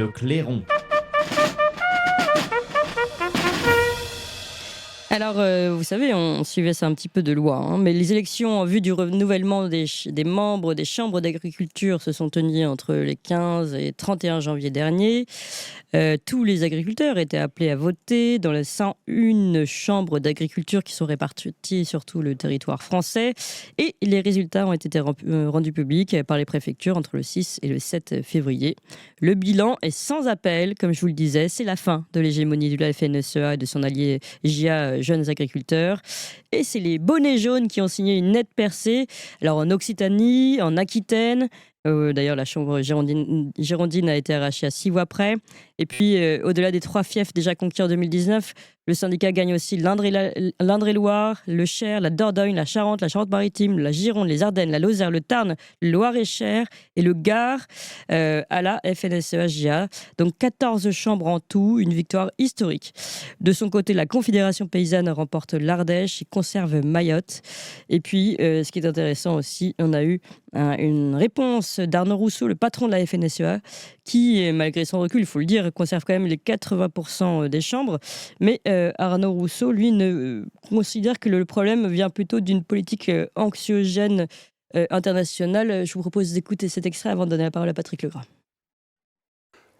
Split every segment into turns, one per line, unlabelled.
Le clairon.
Alors, vous savez, on suivait ça un petit peu de loin, hein, mais les élections en vue du renouvellement des membres des chambres d'agriculture se sont tenues entre les 15 et 31 janvier dernier. Tous les agriculteurs étaient appelés à voter dans les 101 chambres d'agriculture qui sont réparties sur tout le territoire français. Et les résultats ont été rendus publics par les préfectures entre le 6 et le 7 février. Le bilan est sans appel, comme je vous le disais. C'est la fin de l'hégémonie de la FNSEA et de son allié JA Jeunes Agriculteurs. Et c'est les bonnets jaunes qui ont signé une nette percée. Alors en Occitanie, en Aquitaine, d'ailleurs, la chambre girondine a été arrachée à 6 voix près. Et puis, au-delà des 3 fiefs déjà conquis en 2019, le syndicat gagne aussi l'Indre-et-Loire, le Cher, la Dordogne, la Charente-Maritime, la Gironde, les Ardennes, la Lozère, le Tarn, le Loir-et-Cher et le Gard à la FNSEA-JA. Donc 14 chambres en tout, une victoire historique. De son côté, la Confédération paysanne remporte l'Ardèche et conserve Mayotte. Et puis, ce qui est intéressant aussi, on a eu une réponse d'Arnaud Rousseau, le patron de la FNSEA, qui, malgré son recul, il faut le dire, conserve quand même les 80% des chambres. Mais Arnaud Rousseau, lui, considère que le problème vient plutôt d'une politique anxiogène internationale. Je vous propose d'écouter cet extrait avant de donner la parole à Patrick Legras.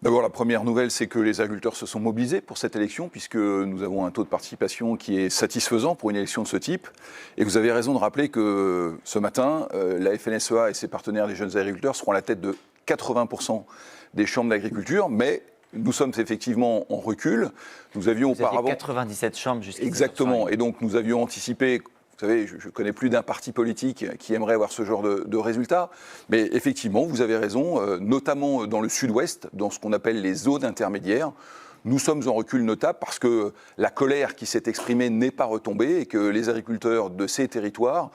D'abord, la première nouvelle, c'est que les agriculteurs se sont mobilisés pour cette élection, puisque nous avons un taux de participation qui est satisfaisant pour une élection de ce type. Et vous avez raison de rappeler que ce matin, la FNSEA et ses partenaires des jeunes agriculteurs seront à la tête de 80% des chambres d'agriculture, mais nous sommes effectivement en recul. Nous avions auparavant
97 chambres jusqu'à
exactement, et donc nous avions anticipé. Vous savez, je connais plus d'un parti politique qui aimerait avoir ce genre de résultats. Mais effectivement, vous avez raison, notamment dans le sud-ouest, dans ce qu'on appelle les zones intermédiaires, nous sommes en recul notable parce que la colère qui s'est exprimée n'est pas retombée et que les agriculteurs de ces territoires,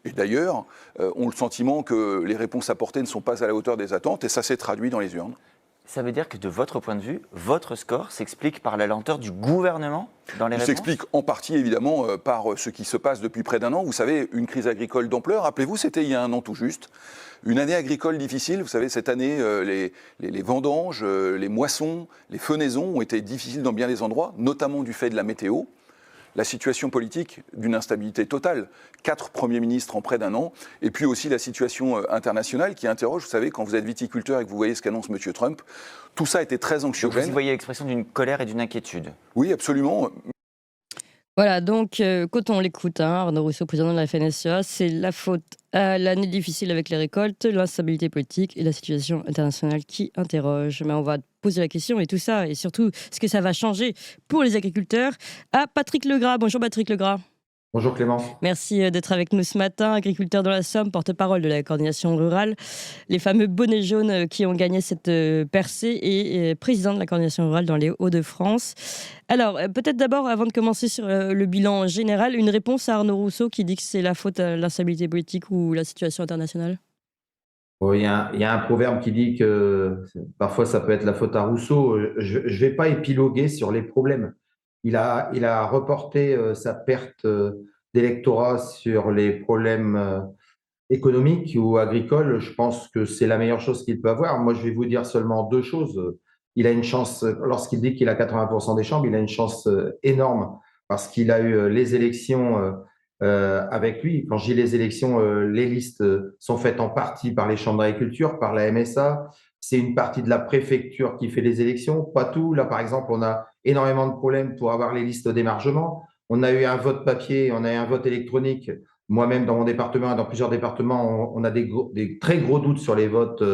et d'ailleurs, ont le sentiment que les réponses apportées ne sont pas à la hauteur des attentes, et ça s'est traduit dans les urnes.
Ça veut dire que de votre point de vue, votre score s'explique par la lenteur du gouvernement dans les réponses ?
Il s'explique en partie évidemment par ce qui se passe depuis près d'un an. Vous savez, une crise agricole d'ampleur, rappelez-vous, c'était il y a un an tout juste. Une année agricole difficile, vous savez, cette année, les vendanges, les moissons, les fenaisons ont été difficiles dans bien des endroits, notamment du fait de la météo. La situation politique d'une instabilité totale, 4 premiers ministres en près d'un an, et puis aussi la situation internationale qui interroge, vous savez, quand vous êtes viticulteur et que vous voyez ce qu'annonce M. Trump, tout ça était très anxiogène.
Donc vous voyez l'expression d'une colère et d'une inquiétude.
Oui, absolument.
Voilà, donc quand on l'écoute, Arnaud Rousseau, président de la FNSEA, c'est la faute à l'année difficile avec les récoltes, l'instabilité politique et la situation internationale qui interroge. Mais on va poser la question et tout ça, et surtout ce que ça va changer pour les agriculteurs, à Patrick Legras. Bonjour Patrick Legras.
Bonjour Clémence.
Merci d'être avec nous ce matin, agriculteur dans la Somme, porte-parole de la coordination rurale. Les fameux bonnets jaunes qui ont gagné cette percée et président de la coordination rurale dans les Hauts-de-France. Alors, peut-être d'abord, avant de commencer sur le bilan général, une réponse à Arnaud Rousseau qui dit que c'est la faute à l'instabilité politique ou la situation internationale.
Bon, il y a un proverbe qui dit que parfois ça peut être la faute à Rousseau. Je ne vais pas épiloguer sur les problèmes. Il a reporté sa perte d'électorat sur les problèmes économiques ou agricoles. Je pense que c'est la meilleure chose qu'il peut avoir. Moi, je vais vous dire seulement 2 choses. Il a une chance, lorsqu'il dit qu'il a 80% des chambres, il a une chance énorme parce qu'il a eu les élections avec lui. Quand je dis les élections, les listes sont faites en partie par les chambres d'agriculture, par la MSA. C'est une partie de la préfecture qui fait les élections, pas tout. Là, par exemple, on a énormément de problèmes pour avoir les listes d'émargement. On a eu un vote papier, on a eu un vote électronique. Moi-même, dans mon département et dans plusieurs départements, on a des très gros doutes sur les votes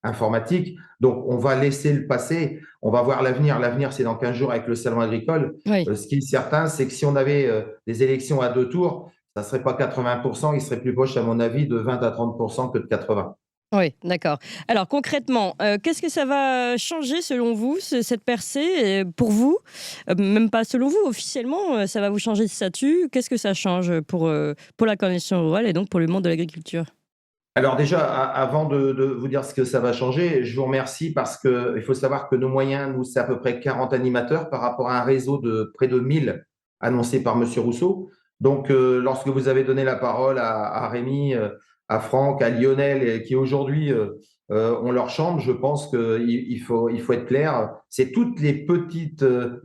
informatiques. Donc, on va laisser le passé. On va voir l'avenir. L'avenir, c'est dans 15 jours avec le salon agricole.
Oui.
Ce qui est certain, c'est que si on avait des élections à 2 tours, ça ne serait pas 80%, il serait plus proche, à mon avis, de 20 à 30% que de 80%.
Oui, d'accord. Alors concrètement, qu'est-ce que ça va changer selon vous, cette percée, pour vous? Même pas selon vous, officiellement, ça va vous changer de statut. Qu'est-ce que ça change pour la coordination rurale et donc pour le monde de l'agriculture?
Alors déjà, avant de vous dire ce que ça va changer, je vous remercie parce qu'il faut savoir que nos moyens, nous, c'est à peu près 40 animateurs par rapport à un réseau de près de 1000 annoncé par M. Rousseau. Donc, lorsque vous avez donné la parole à Rémi, à Franck, à Lionel, qui aujourd'hui ont leur chambre. Je pense qu'il faut être clair. C'est toutes les petites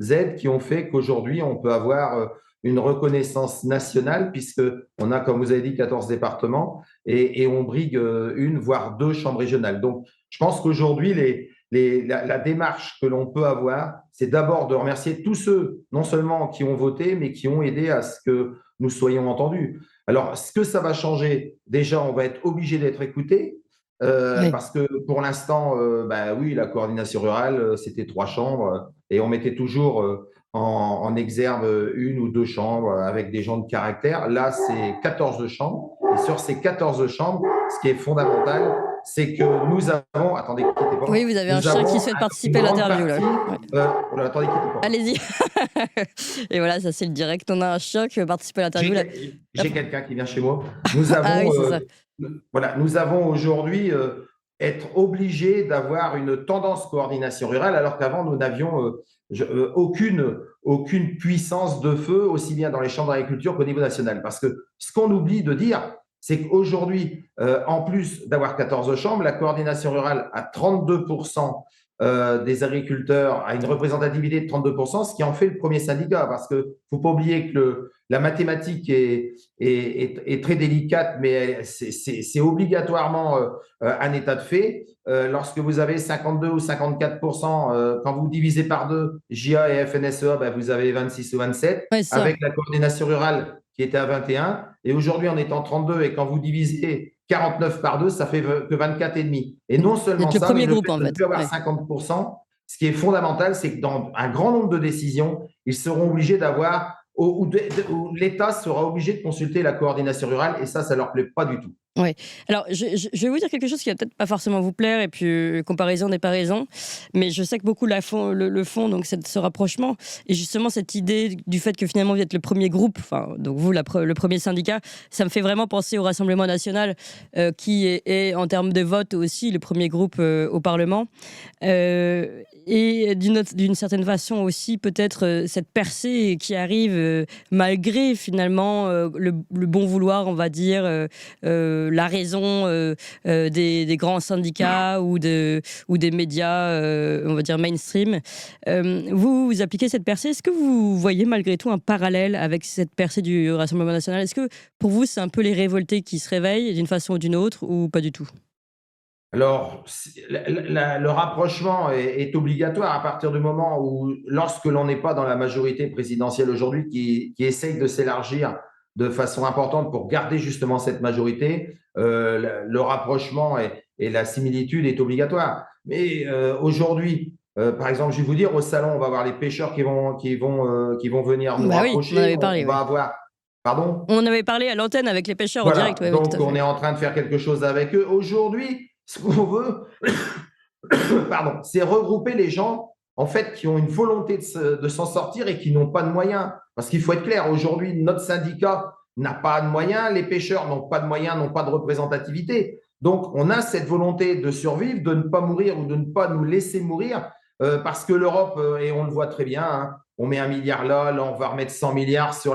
aides qui ont fait qu'aujourd'hui, on peut avoir une reconnaissance nationale, puisqu'on a, comme vous avez dit, 14 départements et on brigue une, voire deux chambres régionales. Donc, je pense qu'aujourd'hui, la démarche que l'on peut avoir, c'est d'abord de remercier tous ceux, non seulement qui ont voté, mais qui ont aidé à ce que nous soyons entendus. Alors, ce que ça va changer, déjà, on va être obligé d'être écouté,
Oui.
parce que pour l'instant, oui, la coordination rurale, c'était 3 chambres, et on mettait toujours en exergue une ou deux chambres avec des gens de caractère. Là, c'est 14 chambres. Et sur ces 14 chambres, ce qui est fondamental, c'est que nous avons… Attendez, quittez pas.
Oui, vous avez un chien qui souhaite participer à l'interview. Là. Ouais.
Attendez, quittez pas.
Allez-y. Et voilà, ça c'est le direct. On a un chien qui veut participer à l'interview.
J'ai quelqu'un qui vient chez moi. Nous avons,
ah oui, c'est ça.
Nous avons aujourd'hui être obligés d'avoir une tendance coordination rurale, alors qu'avant, nous n'avions aucune puissance de feu, aussi bien dans les chambres d'agriculture qu'au niveau national. Parce que ce qu'on oublie de dire, c'est qu'aujourd'hui, en plus d'avoir 14 chambres, la coordination rurale a 32% des agriculteurs, a une représentativité de 32%, ce qui en fait le premier syndicat. Parce qu'il ne faut pas oublier que la mathématique est très délicate, mais c'est obligatoirement un état de fait. Lorsque vous avez 52 ou 54%, quand vous divisez par deux JA et FNSEA, vous avez 26 ou 27,
Ouais,
avec la coordination rurale qui était à 21. Et aujourd'hui, en étant 32, et quand vous divisez 49 par 2, ça fait que 24,5. Et non seulement ça, mais le fait de ne plus avoir 50%, ce qui est fondamental, c'est que dans un grand nombre de décisions, ils seront obligés d'avoir, où l'État sera obligé de consulter la coordination rurale, et ça ne leur plaît pas du tout.
Oui. Alors, je vais vous dire quelque chose qui va peut-être pas forcément vous plaire, et puis comparaison n'est pas raison, mais je sais que beaucoup le font, donc ce rapprochement, et justement cette idée du fait que finalement vous êtes le premier groupe, enfin, donc vous, le premier syndicat, ça me fait vraiment penser au Rassemblement national, qui est en termes de vote aussi le premier groupe au Parlement, et d'une certaine façon aussi peut-être cette percée qui arrive malgré finalement le bon vouloir, on va dire, la raison des grands syndicats ou des médias, on va dire mainstream. Vous appliquez cette percée. Est-ce que vous voyez malgré tout un parallèle avec cette percée du Rassemblement national ? Est-ce que pour vous, c'est un peu les révoltés qui se réveillent d'une façon ou d'une autre, ou pas du tout ?
Alors, le rapprochement est obligatoire à partir du moment où, lorsque l'on n'est pas dans la majorité présidentielle aujourd'hui, qui essaye de s'élargir de façon importante pour garder justement cette majorité, le rapprochement et la similitude est obligatoire. Mais aujourd'hui, par exemple, je vais vous dire, au salon, on va avoir les pêcheurs qui vont venir nous rapprocher.
Oui, on en avait parlé,
on va avoir… Pardon ?
On avait parlé à l'antenne avec les pêcheurs en direct.
Ouais, donc, on est en train de faire quelque chose avec eux. Aujourd'hui, ce qu'on veut, c'est regrouper les gens en fait qui ont une volonté de s'en sortir et qui n'ont pas de moyens. Parce qu'il faut être clair, aujourd'hui, notre syndicat n'a pas de moyens, les pêcheurs n'ont pas de moyens, n'ont pas de représentativité. Donc, on a cette volonté de survivre, de ne pas mourir ou de ne pas nous laisser mourir, parce que l'Europe, et on le voit très bien, hein, on met 1 milliard là, on va remettre 100 milliards sur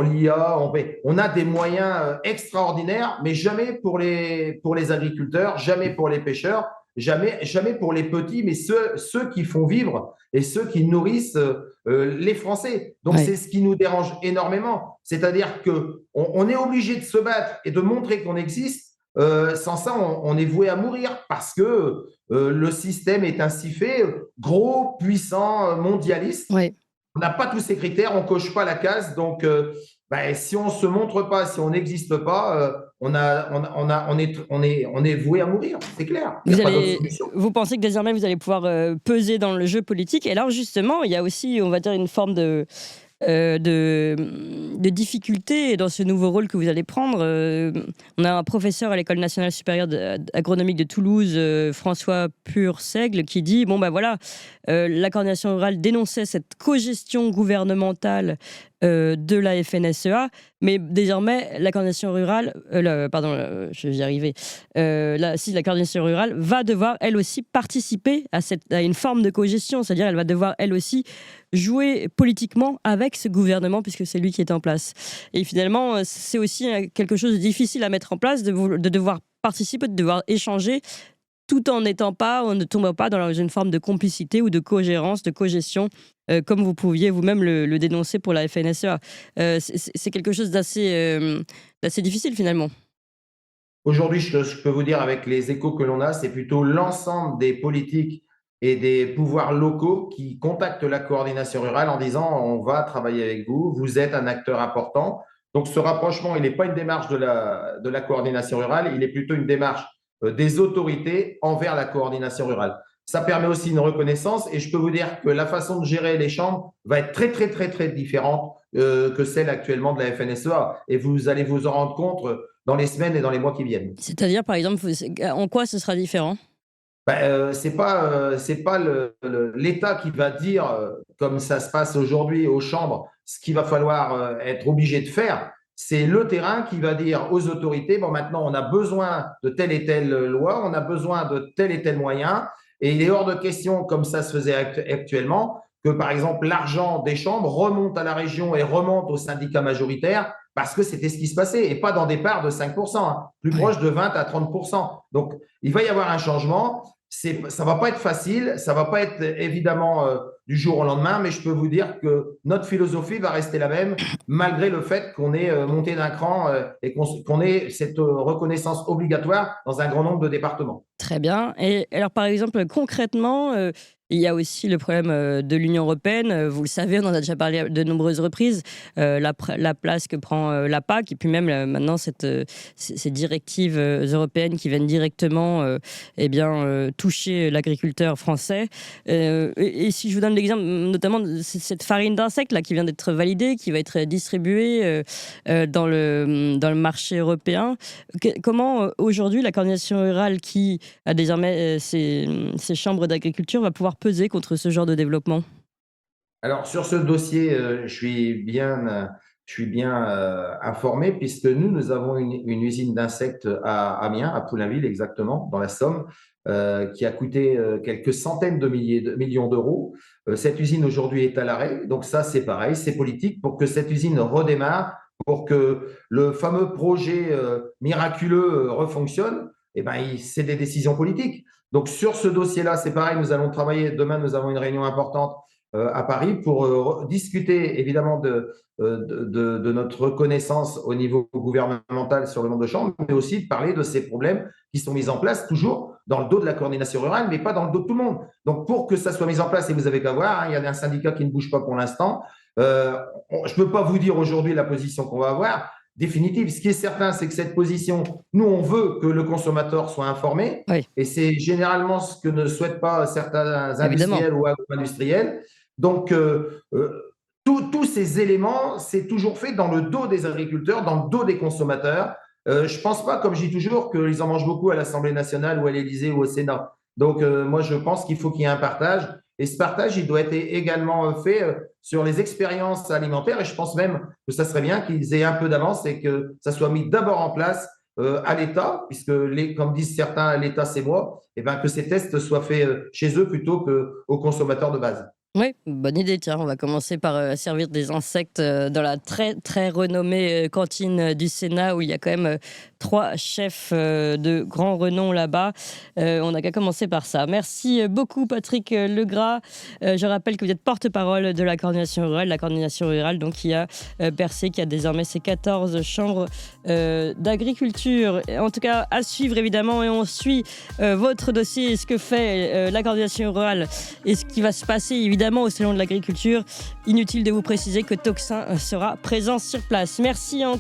l'IA, on a des moyens extraordinaires, mais jamais pour les agriculteurs, jamais pour les pêcheurs, jamais pour les petits, mais ceux qui font vivre et ceux qui nourrissent les Français. Donc, c'est ce qui nous dérange énormément. C'est-à-dire qu'on est obligé de se battre et de montrer qu'on existe. Sans ça, on est voué à mourir parce que le système est ainsi fait, gros, puissant, mondialiste.
Oui.
On n'a pas tous ces critères, on ne coche pas la case. Donc, si on ne se montre pas, si on n'existe pas, on est voué à mourir, c'est clair.
Vous pensez que désormais, vous allez pouvoir peser dans le jeu politique. Et alors, justement, il y a aussi, on va dire, une forme de difficultés dans ce nouveau rôle que vous allez prendre. On a un professeur à l'École nationale supérieure agronomique de Toulouse, François Pur-Seigle, qui dit la coordination rurale dénonçait cette cogestion gouvernementale de la FNSEA, mais désormais la coordination rurale, la coordination rurale va devoir elle aussi participer à une forme de cogestion, c'est-à-dire elle va devoir elle aussi jouer politiquement avec ce gouvernement puisque c'est lui qui est en place. Et finalement, c'est aussi quelque chose de difficile à mettre en place, de devoir participe de devoir échanger tout en on ne tombe pas dans une forme de complicité ou de co-gérance, de co-gestion, comme vous pouviez vous-même le dénoncer pour la FNSEA. C'est quelque chose d'assez difficile finalement.
Aujourd'hui, je peux vous dire, avec les échos que l'on a, c'est plutôt l'ensemble des politiques et des pouvoirs locaux qui contactent la coordination rurale en disant on va travailler avec vous, vous êtes un acteur important. Donc ce rapprochement, il n'est pas une démarche de la coordination rurale, il est plutôt une démarche des autorités envers la coordination rurale. Ça permet aussi une reconnaissance et je peux vous dire que la façon de gérer les chambres va être très, très, très, très différente que celle actuellement de la FNSEA. Et vous allez vous en rendre compte dans les semaines et dans les mois qui viennent.
C'est-à-dire, par exemple, en quoi ce sera différent?
C'est pas l'État qui va dire, comme ça se passe aujourd'hui aux chambres, ce qu'il va falloir être obligé de faire. C'est le terrain qui va dire aux autorités, bon, maintenant, on a besoin de telle et telle loi, on a besoin de tel et tel moyen, et il est hors de question, comme ça se faisait actuellement, que, par exemple, l'argent des chambres remonte à la région et remonte aux syndicats majoritaires, parce que c'était ce qui se passait, et pas dans des parts de 5%, hein, plus proche de 20 à 30%. Donc, il va y avoir un changement. Ça va pas être facile, ça va pas être évidemment du jour au lendemain, mais je peux vous dire que notre philosophie va rester la même, malgré le fait qu'on ait monté d'un cran et qu'on ait cette reconnaissance obligatoire dans un grand nombre de départements.
Très bien. Et alors, par exemple, concrètement, il y a aussi le problème de l'Union européenne. Vous le savez, on en a déjà parlé de nombreuses reprises. La place que prend la PAC, et puis même maintenant ces directives européennes qui viennent directement toucher l'agriculteur français. Et si je vous donne l'exemple, notamment de cette farine d'insectes là, qui vient d'être validée, qui va être distribuée dans le marché européen. Comment aujourd'hui la coordination rurale qui a désormais ces chambres d'agriculture va pouvoir peser contre ce genre de développement?
Alors, sur ce dossier, je suis bien informé, puisque nous avons une usine d'insectes à Amiens, à Poulainville exactement, dans la Somme, qui a coûté quelques centaines de millions d'euros. Cette usine aujourd'hui est à l'arrêt, donc ça c'est pareil, c'est politique pour que cette usine redémarre, pour que le fameux projet miraculeux refonctionne. Eh ben, c'est des décisions politiques. Donc sur ce dossier-là, c'est pareil, nous allons travailler. Demain, nous avons une réunion importante à Paris pour discuter évidemment de notre reconnaissance au niveau gouvernemental sur le nombre de chambres, mais aussi de parler de ces problèmes qui sont mis en place toujours dans le dos de la coordination rurale, mais pas dans le dos de tout le monde. Donc pour que ça soit mis en place, et vous avez qu'à voir, hein, il y a un syndicat qui ne bouge pas pour l'instant. Je ne peux pas vous dire aujourd'hui la position qu'on va avoir définitive. Ce qui est certain, c'est que cette position, nous, on veut que le consommateur soit informé,
Oui.
et c'est généralement ce que ne souhaitent pas certains industriels ou agro-industriels. Donc, tous ces éléments, c'est toujours fait dans le dos des agriculteurs, dans le dos des consommateurs. Je ne pense pas, comme je dis toujours, qu'ils en mangent beaucoup à l'Assemblée nationale ou à l'Élysée ou au Sénat. Donc, moi, je pense qu'il faut qu'il y ait un partage. Et ce partage, il doit être également fait sur les expériences alimentaires. Et je pense même que ça serait bien qu'ils aient un peu d'avance et que ça soit mis d'abord en place à l'État, puisque, comme disent certains, l'État, c'est moi, et bien que ces tests soient faits chez eux plutôt qu'aux consommateurs de base.
Oui, bonne idée. Tiens, on va commencer par servir des insectes dans la très, très renommée cantine du Sénat où il y a quand même 3 chefs de grand renom là-bas. On n'a qu'à commencer par ça. Merci beaucoup, Patrick Legras. Je rappelle que vous êtes porte-parole de la coordination rurale donc, qui a percé, qui a désormais ses 14 chambres d'agriculture. En tout cas, à suivre évidemment, et on suit votre dossier, ce que fait la coordination rurale et ce qui va se passer évidemment au Salon de l'Agriculture. Inutile de vous préciser que Toxin sera présent sur place. Merci encore.